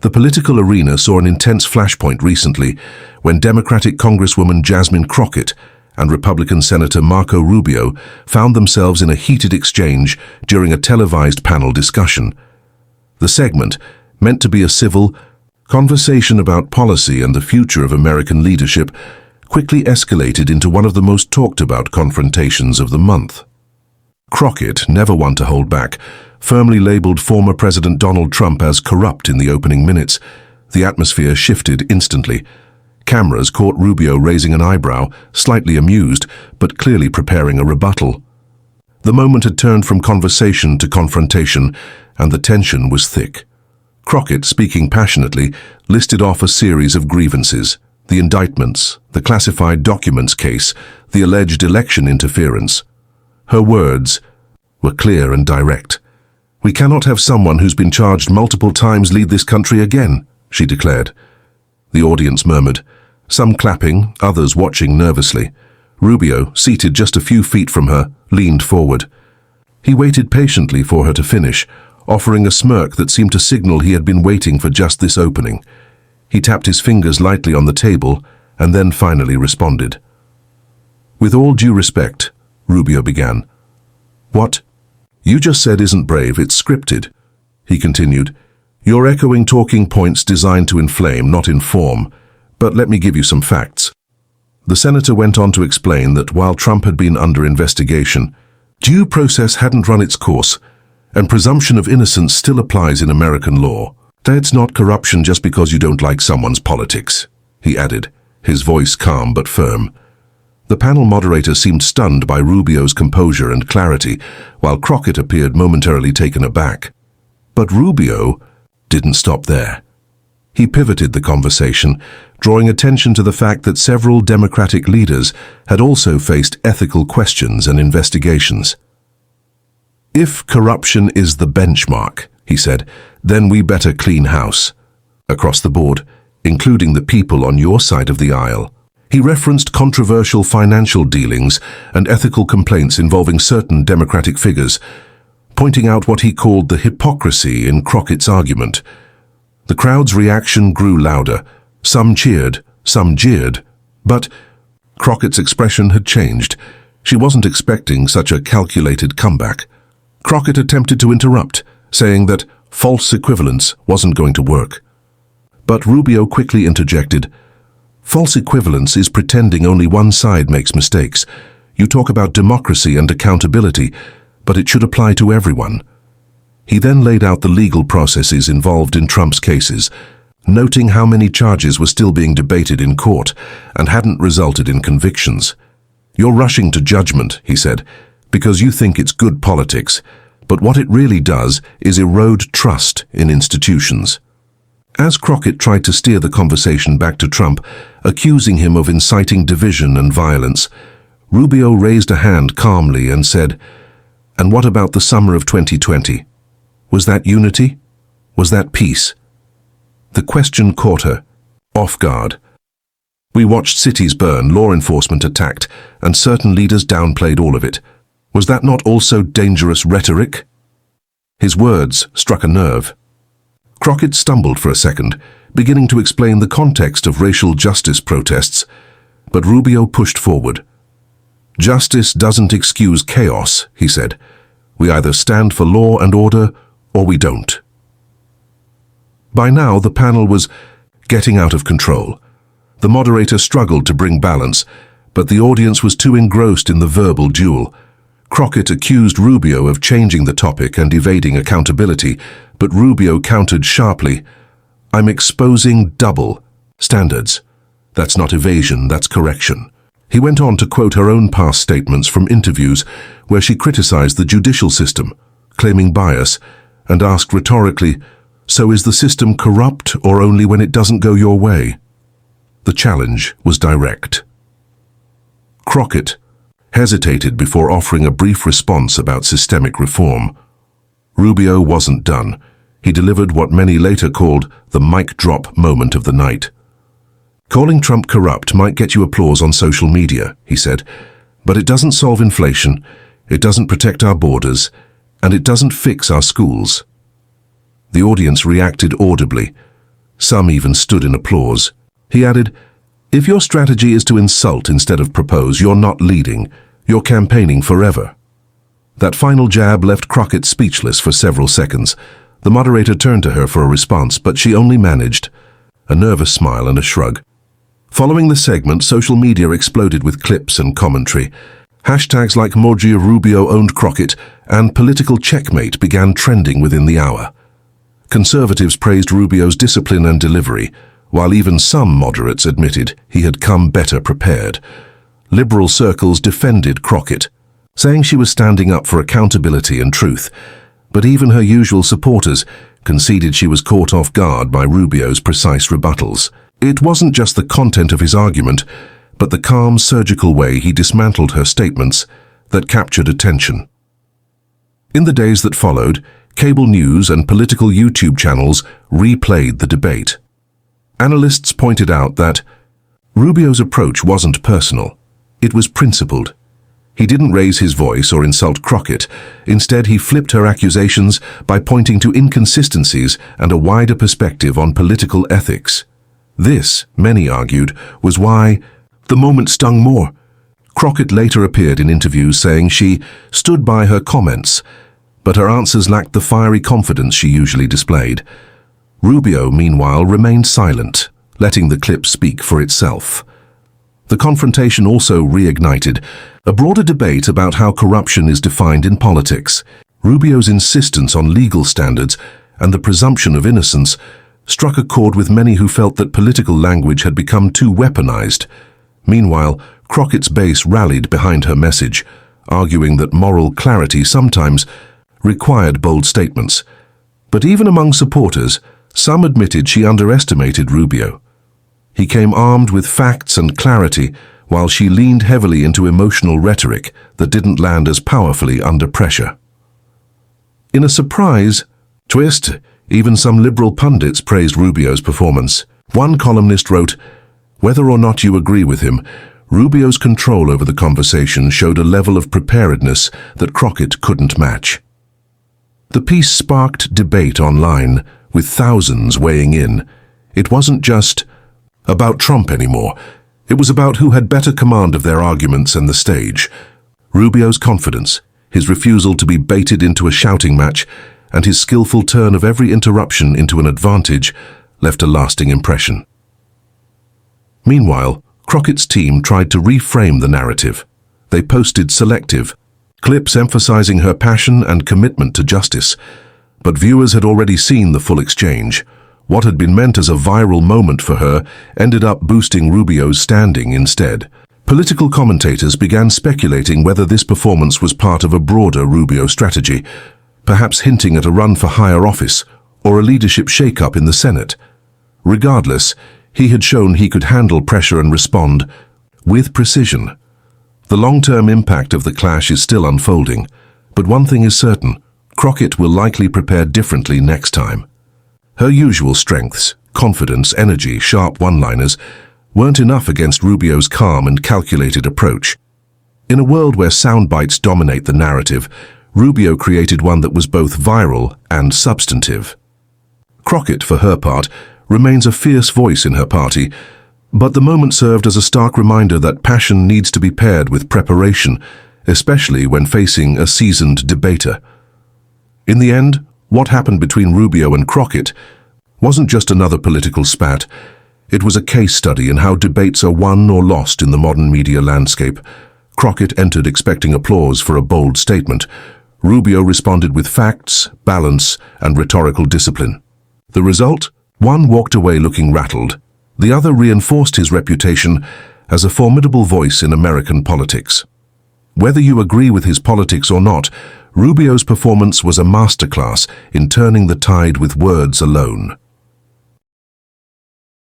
The political arena saw an intense flashpoint recently when Democratic Congresswoman Jasmine Crockett and Republican Senator Marco Rubio found themselves in a heated exchange during a televised panel discussion. The segment, meant to be a civil conversation about policy and the future of American leadership, quickly escalated into one of the most talked-about confrontations of the month. Crockett, never one to hold back, firmly labeled former President Donald Trump as corrupt in the opening minutes. The atmosphere shifted instantly. Cameras caught Rubio raising an eyebrow, slightly amused, but clearly preparing a rebuttal. The moment had turned from conversation to confrontation, and the tension was thick. Crockett, speaking passionately, listed off a series of grievances: the indictments, the classified documents case, the alleged election interference. Her words were clear and direct. "We cannot have someone who's been charged multiple times lead this country again," she declared. The audience murmured, some clapping, others watching nervously. Rubio, seated just a few feet from her, leaned forward. He waited patiently for her to finish, offering a smirk that seemed to signal he had been waiting for just this opening. He tapped his fingers lightly on the table and then finally responded. "With all due respect," Rubio began. "What you just said isn't brave, it's scripted," he continued. "You're echoing talking points designed to inflame, not inform. But let me give you some facts." The senator went on to explain that while Trump had been under investigation, due process hadn't run its course, and presumption of innocence still applies in American law. "That's not corruption just because you don't like someone's politics," he added, his voice calm but firm. The panel moderator seemed stunned by Rubio's composure and clarity, while Crockett appeared momentarily taken aback. But Rubio didn't stop there. He pivoted the conversation, drawing attention to the fact that several Democratic leaders had also faced ethical questions and investigations. "If corruption is the benchmark," he said, "then we better clean house. Across the board, including the people on your side of the aisle." He referenced controversial financial dealings and ethical complaints involving certain Democratic figures, pointing out what he called the hypocrisy in Crockett's argument. The crowd's reaction grew louder. Some cheered, some jeered. But Crockett's expression had changed. She wasn't expecting such a calculated comeback. Crockett attempted to interrupt, saying that false equivalence wasn't going to work. But Rubio quickly interjected. "False equivalence is pretending only one side makes mistakes. You talk about democracy and accountability, but it should apply to everyone." He then laid out the legal processes involved in Trump's cases, noting how many charges were still being debated in court and hadn't resulted in convictions. "You're rushing to judgment," he said, "because you think it's good politics, but what it really does is erode trust in institutions." As Crockett tried to steer the conversation back to Trump, accusing him of inciting division and violence, Rubio raised a hand calmly and said, "And what about the summer of 2020? Was that unity? Was that peace?" The question caught her off guard. "We watched cities burn, law enforcement attacked, and certain leaders downplayed all of it. Was that not also dangerous rhetoric?" His words struck a nerve. Crockett stumbled for a second, beginning to explain the context of racial justice protests, but Rubio pushed forward. "Justice doesn't excuse chaos," he said. "We either stand for law and order, or we don't." By now, the panel was getting out of control. The moderator struggled to bring balance, but the audience was too engrossed in the verbal duel. Crockett accused Rubio of changing the topic and evading accountability, but Rubio countered sharply, "I'm exposing double standards. That's not evasion, that's correction." He went on to quote her own past statements from interviews where she criticized the judicial system, claiming bias, and asked rhetorically, "So is the system corrupt or only when it doesn't go your way?" The challenge was direct. Crockett hesitated before offering a brief response about systemic reform. Rubio wasn't done. He delivered what many later called the mic drop moment of the night. "Calling Trump corrupt might get you applause on social media," he said, "but it doesn't solve inflation, it doesn't protect our borders, and it doesn't fix our schools." The audience reacted audibly. Some even stood in applause. He added, "If your strategy is to insult instead of propose, you're not leading. You're campaigning forever." That final jab left Crockett speechless for several seconds. The moderator turned to her for a response, but she only managed a nervous smile and a shrug. Following the segment, social media exploded with clips and commentary. Hashtags like Rubio owned Crockett and political checkmate began trending within the hour. Conservatives praised Rubio's discipline and delivery, while even some moderates admitted he had come better prepared. Liberal circles defended Crockett, saying she was standing up for accountability and truth, but even her usual supporters conceded she was caught off guard by Rubio's precise rebuttals. It wasn't just the content of his argument, but the calm, surgical way he dismantled her statements that captured attention. In the days that followed, cable news and political YouTube channels replayed the debate. Analysts pointed out that Rubio's approach wasn't personal, it was principled. He didn't raise his voice or insult Crockett. Instead, he flipped her accusations by pointing to inconsistencies and a wider perspective on political ethics. This, many argued, was why the moment stung more. Crockett later appeared in interviews saying she stood by her comments, but her answers lacked the fiery confidence she usually displayed. Rubio, meanwhile, remained silent, letting the clip speak for itself. The confrontation also reignited a broader debate about how corruption is defined in politics. Rubio's insistence on legal standards and the presumption of innocence struck a chord with many who felt that political language had become too weaponized. Meanwhile, Crockett's base rallied behind her message, arguing that moral clarity sometimes required bold statements. But even among supporters, some admitted she underestimated Rubio. He came armed with facts and clarity, while she leaned heavily into emotional rhetoric that didn't land as powerfully under pressure. In a surprise twist, even some liberal pundits praised Rubio's performance. One columnist wrote, "Whether or not you agree with him, Rubio's control over the conversation showed a level of preparedness that Crockett couldn't match." The piece sparked debate online, with thousands weighing in. It wasn't just about Trump anymore. It was about who had better command of their arguments and the stage. Rubio's confidence, his refusal to be baited into a shouting match, and his skillful turn of every interruption into an advantage left a lasting impression. Meanwhile, Crockett's team tried to reframe the narrative. They posted selective clips emphasizing her passion and commitment to justice, but viewers had already seen the full exchange. What had been meant as a viral moment for her ended up boosting Rubio's standing instead. Political commentators began speculating whether this performance was part of a broader Rubio strategy, perhaps hinting at a run for higher office or a leadership shake-up in the Senate. Regardless, he had shown he could handle pressure and respond with precision. The long-term impact of the clash is still unfolding, but one thing is certain: Crockett will likely prepare differently next time. Her usual strengths, confidence, energy, sharp one-liners, weren't enough against Rubio's calm and calculated approach. In a world where sound bites dominate the narrative, Rubio created one that was both viral and substantive. Crockett, for her part, remains a fierce voice in her party, but the moment served as a stark reminder that passion needs to be paired with preparation, especially when facing a seasoned debater. In the end, what happened between Rubio and Crockett wasn't just another political spat. It was a case study in how debates are won or lost in the modern media landscape. Crockett entered expecting applause for a bold statement. Rubio responded with facts, balance, and rhetorical discipline. The result? One walked away looking rattled. The other reinforced his reputation as a formidable voice in American politics. Whether you agree with his politics or not, Rubio's performance was a masterclass in turning the tide with words alone.